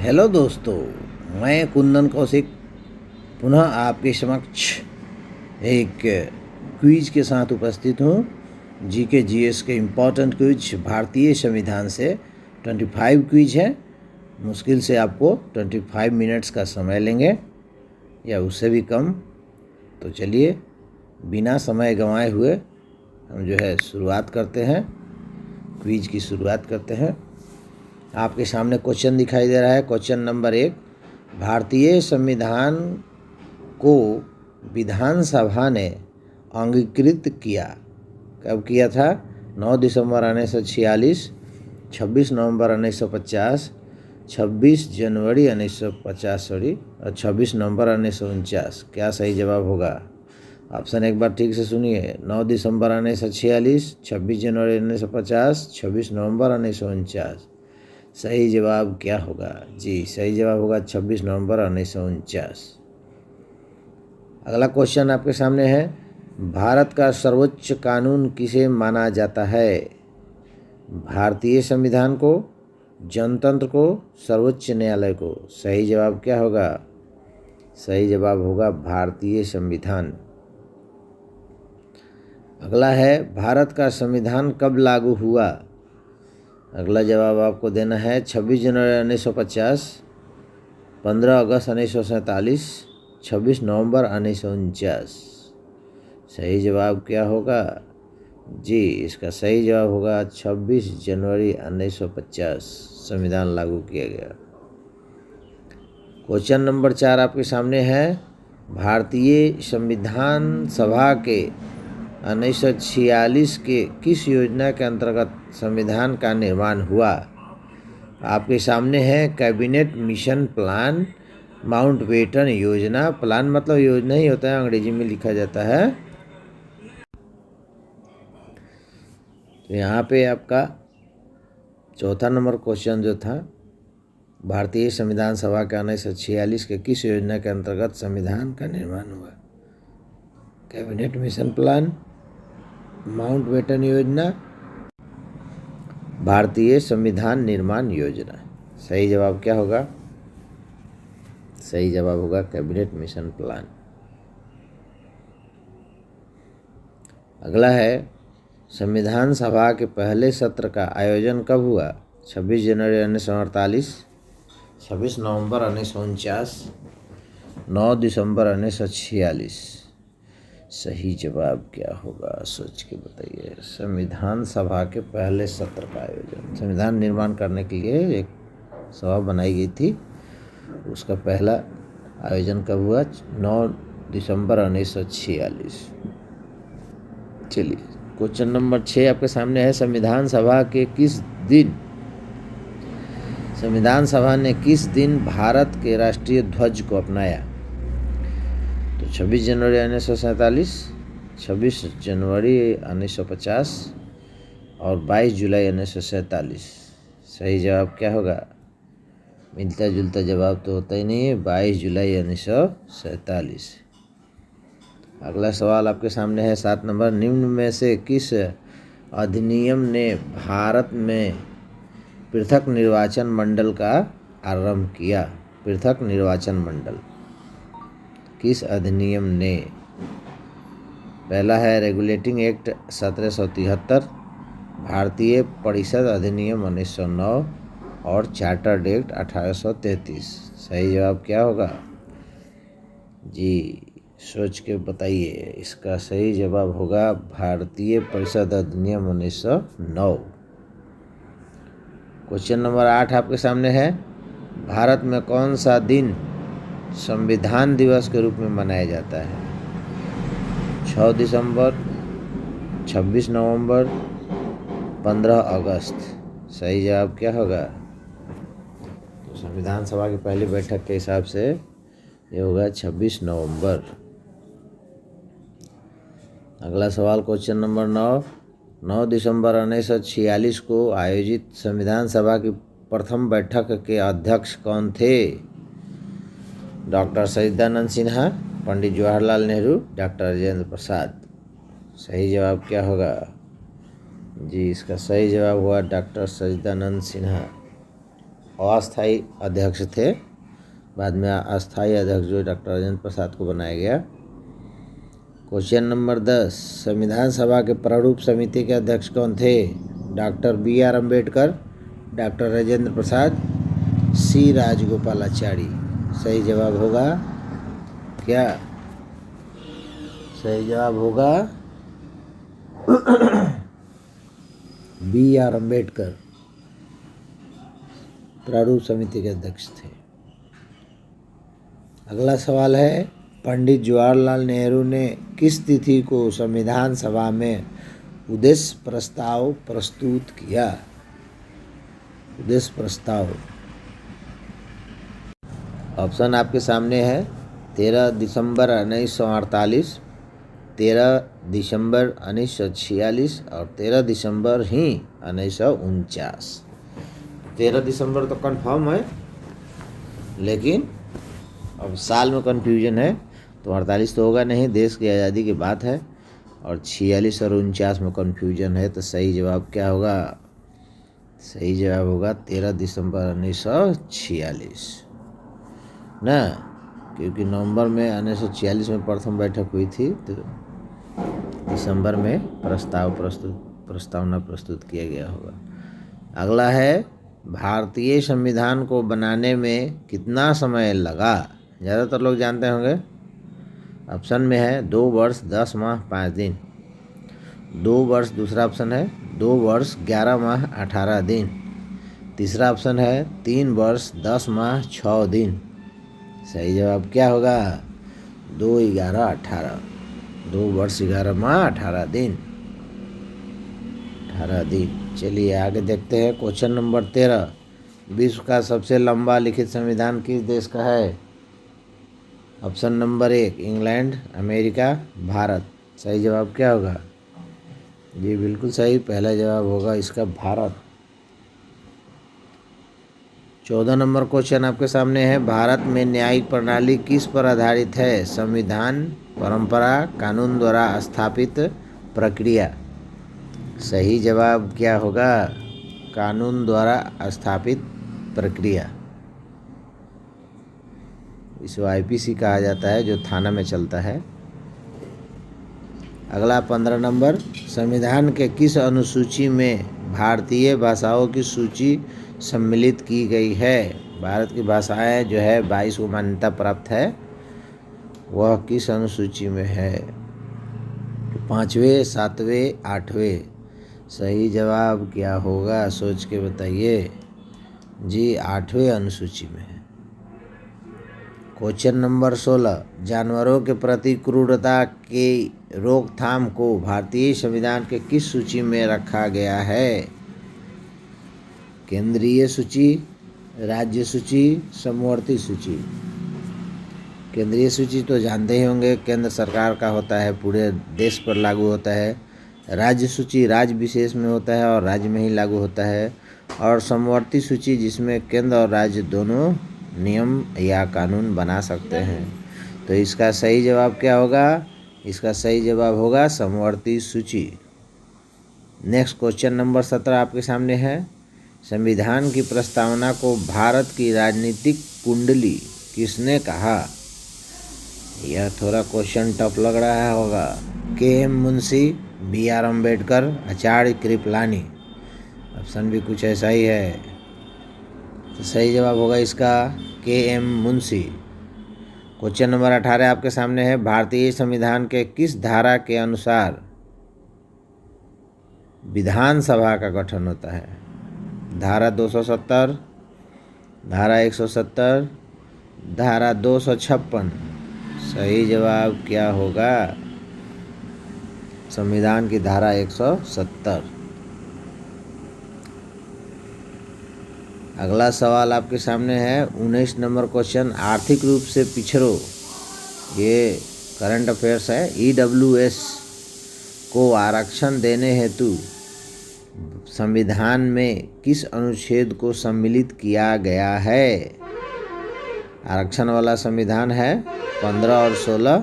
Hello दोस्तों, मैं कुंदन कौशिक पुनः आपके समक्ष एक क्विज के साथ उपस्थित हूँ। जीके जीएस के इम्पोर्टेंट क्विज भारतीय संविधान से 25 क्विज है। मुश्किल से आपको 25 मिनट्स का समय लेंगे या उससे भी कम। तो चलिए बिना समय गंवाए हुए हम जो है शुरुआत करते हैं, क्विज की शुरुआत करते हैं। आपके सामने क्वेश्चन दिखाई दे रहा है। क्वेश्चन नंबर 1, भारतीय संविधान को विधानसभा ने अंगीकृत किया। कब किया था? 9 दिसंबर 1946, 26 नवंबर 1950, 26 जनवरी 1950 और 26 नवंबर 1949। क्या सही जवाब होगा? ऑप्शन एक बार ठीक से सुनिए। 9 दिसंबर 1946, 26 जनवरी 1950, 26 नवंबर 1949। सही जवाब क्या होगा? जी सही जवाब होगा 26 नवंबर 1949। अगला क्वेश्चन आपके सामने है। भारत का सर्वोच्च कानून किसे माना जाता है? भारतीय संविधान को, जनतंत्र को, सर्वोच्च न्यायालय को। सही जवाब क्या होगा? सही जवाब होगा भारतीय संविधान। अगला है, भारत का संविधान कब लागू हुआ? अगला जवाब आपको देना है 26 जनवरी 1950, 15 अगस्त 1947, 26 नवंबर 1949। सही जवाब क्या होगा? जी इसका सही जवाब होगा 26 जनवरी 1950 संविधान लागू किया गया। क्वेश्चन नंबर 4 आपके सामने है। भारतीय संविधान सभा के 1946 के किस योजना के अंतर्गत संविधान का निर्माण हुआ? आपके सामने है कैबिनेट मिशन प्लान, माउंटबेटन योजना। प्लान मतलब योजना ही होता है, अंग्रेजी में लिखा जाता है। तो यहाँ पे आपका चौथा नंबर क्वेश्चन जो था, भारतीय संविधान सभा के 1946 के किस योजना के अंतर्गत संविधान का निर्माण हुआ? कैबिनेट मिशन प्लान, माउंटबेटन योजना, भारतीय संविधान निर्माण योजना। सही जवाब क्या होगा? सही जवाब होगा कैबिनेट मिशन प्लान। अगला है, संविधान सभा के पहले सत्र का आयोजन कब हुआ? 26 जनवरी 1948, 26 नवंबर 1949, 9 दिसंबर 1946। सही जवाब क्या होगा? सोच के बताइए। संविधान सभा के पहले सत्र का आयोजन, संविधान निर्माण करने के लिए एक सभा बनाई गई थी, उसका पहला आयोजन कब हुआ? 9 दिसंबर 1946। चलिए क्वेश्चन नंबर 6 आपके सामने है। संविधान सभा ने किस दिन भारत के राष्ट्रीय ध्वज को अपनाया? तो 26 जनवरी 1947, 26 जनवरी 1950 और 22 जुलाई 1947। सही जवाब क्या होगा? मिलता जुलता जवाब तो होता ही नहीं है, 22 जुलाई 1947। अगला सवाल आपके सामने है 7 नंबर। निम्न में से किस अधिनियम ने भारत में पृथक निर्वाचन मंडल का आरंभ किया? पृथक निर्वाचन मंडल किस अधिनियम ने? पहला है रेगुलेटिंग एक्ट 1773, भारतीय परिषद अधिनियम 1909 और चार्टर्ड एक्ट 1833। सही जवाब क्या होगा? जी सोच के बताइए। इसका सही जवाब होगा भारतीय परिषद अधिनियम 1909। क्वेश्चन नंबर 8 आपके सामने है। भारत में कौन सा दिन संविधान दिवस के रूप में मनाया जाता है? 6 दिसंबर, 26 नवंबर, 15 अगस्त। सही जवाब क्या होगा? तो संविधान सभा की पहली बैठक के हिसाब से ये होगा 26 नवंबर। अगला सवाल क्वेश्चन नंबर 9 दिसंबर 1946 को आयोजित संविधान सभा की प्रथम बैठक के अध्यक्ष कौन थे? डॉक्टर सच्चिदानंद सिन्हा, पंडित जवाहरलाल नेहरू, डॉक्टर राजेंद्र प्रसाद। सही जवाब क्या होगा? जी इसका सही जवाब हुआ डॉक्टर सच्चिदानंद सिन्हा। अस्थायी अध्यक्ष थे। बाद में अस्थायी अध्यक्ष जो डॉक्टर राजेंद्र प्रसाद को बनाया गया। क्वेश्चन नंबर 10, संविधान सभा के प्रारूप समिति के अध्यक्ष कौन थे? Doctor BR Ambedkar, doctor Rajendra Prasad, C Rajagopalachari. सही जवाब होगा क्या? सही जवाब होगा BR अम्बेडकर प्रारूप समिति के अध्यक्ष थे। अगला सवाल है, पंडित जवाहरलाल नेहरू ने किस तिथि को संविधान सभा में उद्देश्य प्रस्ताव प्रस्तुत किया? उद्देश्य प्रस्ताव ऑप्शन आपके सामने है। 13 दिसंबर 1948, 13 दिसंबर 1946 और 13 दिसंबर ही 1949। 13 दिसंबर तो कंफर्म है, लेकिन अब साल में कन्फ्यूजन है, तो 48 तो होगा नहीं, देश की आज़ादी की बात है, और 46 और 49 में कन्फ्यूजन है। तो सही जवाब क्या होगा? सही जवाब होगा 13 दिसंबर 1946 ना, क्योंकि नवंबर में 1946 में प्रथम बैठक हुई थी, तो दिसंबर में प्रस्तावना प्रस्तुत किया गया होगा। अगला है, भारतीय संविधान को बनाने में कितना समय लगा? ज़्यादातर लोग जानते होंगे। ऑप्शन में है 2 वर्ष 10 माह 5 दिन, 2 वर्ष, दूसरा ऑप्शन है 2 वर्ष 11 माह 18 दिन, तीसरा ऑप्शन है 3 वर्ष 10 माह 6 दिन। सही जवाब क्या होगा? 2, 11, 18, 2 वर्ष 11 माह 18 दिन, 18 दिन। चलिए आगे देखते हैं। क्वेश्चन नंबर 13, विश्व का सबसे लंबा लिखित संविधान किस देश का है? Option number 1 England, America, Bharat. सही जवाब क्या होगा? जी बिल्कुल सही, पहला जवाब होगा इसका भारत। 14 नंबर क्वेश्चन आपके सामने है, भारत में न्यायिक प्रणाली किस पर आधारित है? संविधान, परंपरा, कानून द्वारा स्थापित प्रक्रिया। सही जवाब क्या होगा? कानून द्वारा स्थापित प्रक्रिया। इसको IPC कहा जाता है, जो थाना में चलता है। अगला 15 नंबर, संविधान के किस अनुसूची में भारतीय भाषाओं की सूची सम्मिलित की गई है? भारत की भाषाएं जो है 22 को मान्यता प्राप्त है, वह किस अनुसूची में है? 5वें, 7वें, 8वें। सही जवाब क्या होगा? सोच के बताइए। जी 8वें अनुसूची में है। क्वेश्चन नंबर 16, जानवरों के प्रति क्रूरता के रोकथाम को भारतीय संविधान के किस सूची में रखा गया है? केंद्रीय सूची, राज्य सूची, समवर्ती सूची। केंद्रीय सूची तो जानते ही होंगे, केंद्र सरकार का होता है, पूरे देश पर लागू होता है। राज्य सूची राज्य विशेष में होता है और राज्य में ही लागू होता है। और समवर्ती सूची जिसमें केंद्र और राज्य दोनों नियम या कानून बना सकते हैं। तो इसका सही जवाब क्या होगा? इसका सही जवाब होगा समवर्ती सूची। नेक्स्ट क्वेश्चन नंबर 17 आपके सामने है, संविधान की प्रस्तावना को भारत की राजनीतिक कुंडली किसने कहा? यह थोड़ा क्वेश्चन टफ लग रहा होगा। KM Munshi, BR Ambedkar, Acharya Kripalani. Option भी कुछ ऐसा ही है। तो सही जवाब होगा इसका KM मुंशी। क्वेश्चन नंबर 18 आपके सामने है, भारतीय संविधान के किस धारा के अनुसार विधानसभा का गठन होता है? धारा 270, धारा 170, धारा 256। सही जवाब क्या होगा? संविधान की धारा 170। अगला सवाल आपके सामने है, 19 नंबर क्वेश्चन, आर्थिक रूप से पिछड़ो, ये करंट अफेयर्स है। EWS को आरक्षण देने हेतु संविधान में किस अनुच्छेद को सम्मिलित किया गया है? आरक्षण वाला संविधान है 15 और 16।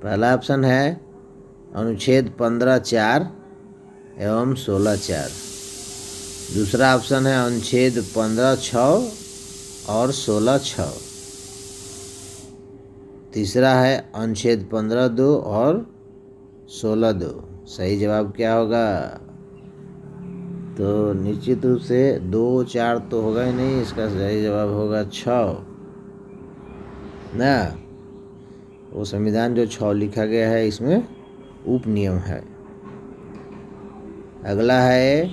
पहला ऑप्शन है अनुच्छेद 15(4) एवं 16(4). दूसरा ऑप्शन है अनुच्छेद 15(6) और 16(6). तीसरा है अनुच्छेद 15(2) और 16(2). सही जवाब क्या होगा? तो निश्चित रूप से 2, 4 तो होगा ही नहीं, इसका सही जवाब होगा 6 ना। वो संविधान जो 6 लिखा गया है इसमें उप नियम है। अगला है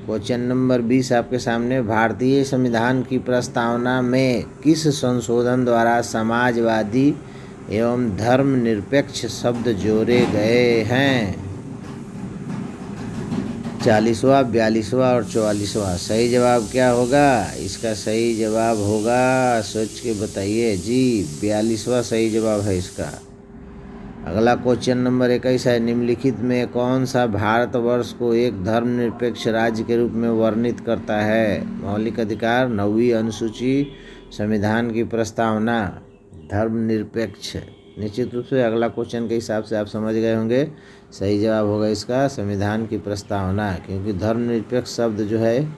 क्वेश्चन नंबर 20 आपके सामने। भारतीय संविधान की प्रस्तावना में किस संशोधन द्वारा समाजवादी एवं धर्मनिरपेक्ष शब्द जोड़े गए हैं? 40वां, 42वां और 44वां। सही जवाब क्या होगा? इसका सही जवाब होगा, सोच के बताइए जी, 42वां सही जवाब है इसका। अगला क्वेश्चन नंबर 21 है। निम्नलिखित में कौन सा भारतवर्ष को एक धर्मनिरपेक्ष राज्य के रूप में वर्णित करता है? मौलिक अधिकार, 9वीं अनुसूची, संविधान की प्रस्तावना, धर्मनिरपेक्ष। निश्चित रूप से अगला क्वेश्चन के हिसाब से आप समझ गए होंगे, सही जवाब होगा इसका संविधान की प्रस्तावना, क्योंकि धर्मनिरपेक्ष शब्द जो है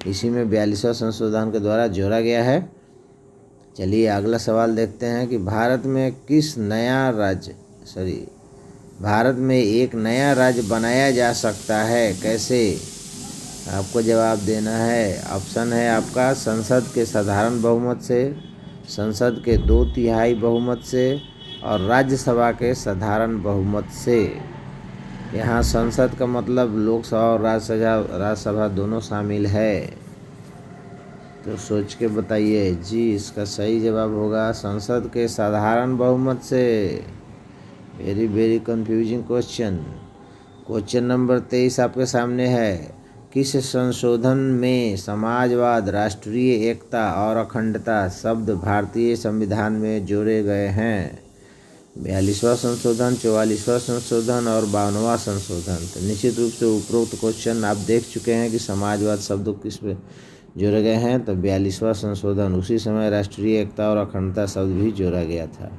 इसी में 42वां संशोधन के द्वारा जोड़ा गया है। चलिए अगला सवाल देखते हैं कि भारत में एक नया राज्य बनाया जा सकता है, कैसे? आपको जवाब देना है। ऑप्शन है आपका संसद के साधारण बहुमत से, संसद के 2/3 बहुमत से और राज्यसभा के साधारण बहुमत से। यहाँ संसद का मतलब लोकसभा और राज्यसभा दोनों शामिल है। तो सोच के बताइए जी, इसका सही जवाब होगा संसद के साधारण बहुमत से। Very very confusing question. Question number 23 आपके सामने है। किस संशोधन में समाजवाद, राष्ट्रीय एकता और अखंडता शब्द भारतीय संविधान में जोड़े गए हैं? 42वां संशोधन, 44वां संशोधन और 52वां संशोधन। तो निश्चित रूप से उपरोक्त क्वेश्चन आप देख चुके हैं कि समाजवाद शब्द किस में जोड़े गए हैं। तो 42वां संशोधन, उसी समय राष्ट्रीय एकता और अखंडता शब्द भी जोड़ा गया था।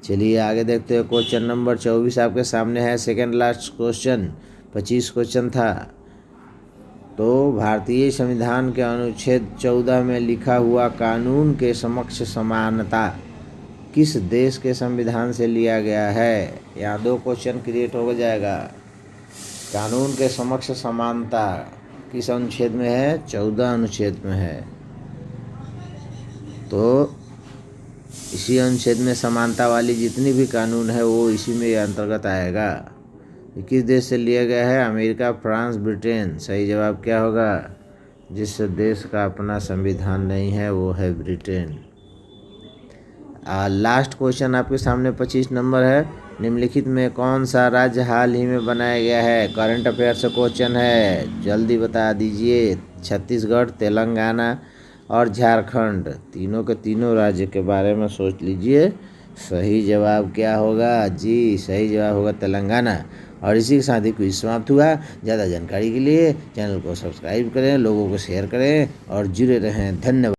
चलिए आगे देखते हैं। क्वेश्चन नंबर 24 आपके सामने है, सेकेंड लास्ट क्वेश्चन। 25 क्वेश्चन था। तो भारतीय संविधान के अनुच्छेद 14 में लिखा हुआ कानून के समक्ष समानता किस देश के संविधान से लिया गया है? यहाँ 2 क्वेश्चन क्रिएट हो जाएगा। कानून के समक्ष समानता किस अनुच्छेद में है? 14 अनुच्छेद में है। तो इसी अनुच्छेद में समानता वाली जितनी भी कानून है वो इसी में अंतर्गत आएगा। किस देश से लिया गया है? America, France, Britain. सही जवाब क्या होगा? जिस देश का अपना संविधान नहीं है वो है ब्रिटेन। लास्ट क्वेश्चन आपके सामने 25 नंबर है। निम्नलिखित में कौन सा राज्य हाल ही में बनाया गया है? करंट अफेयर से क्वेश्चन है, जल्दी बता दीजिए। छत्तीसगढ़, तेलंगाना और झारखंड, तीनों के तीनों राज्य के बारे में सोच लीजिए। सही जवाब क्या होगा? जी, सही जवाब होगा तेलंगाना। और इसी के साथ ही क्विज समाप्त हुआ। ज़्यादा जानकारी के लिए चैनल को सब्सक्राइब करें, लोगों को शेयर करें और जुड़े रहें। धन्यवाद।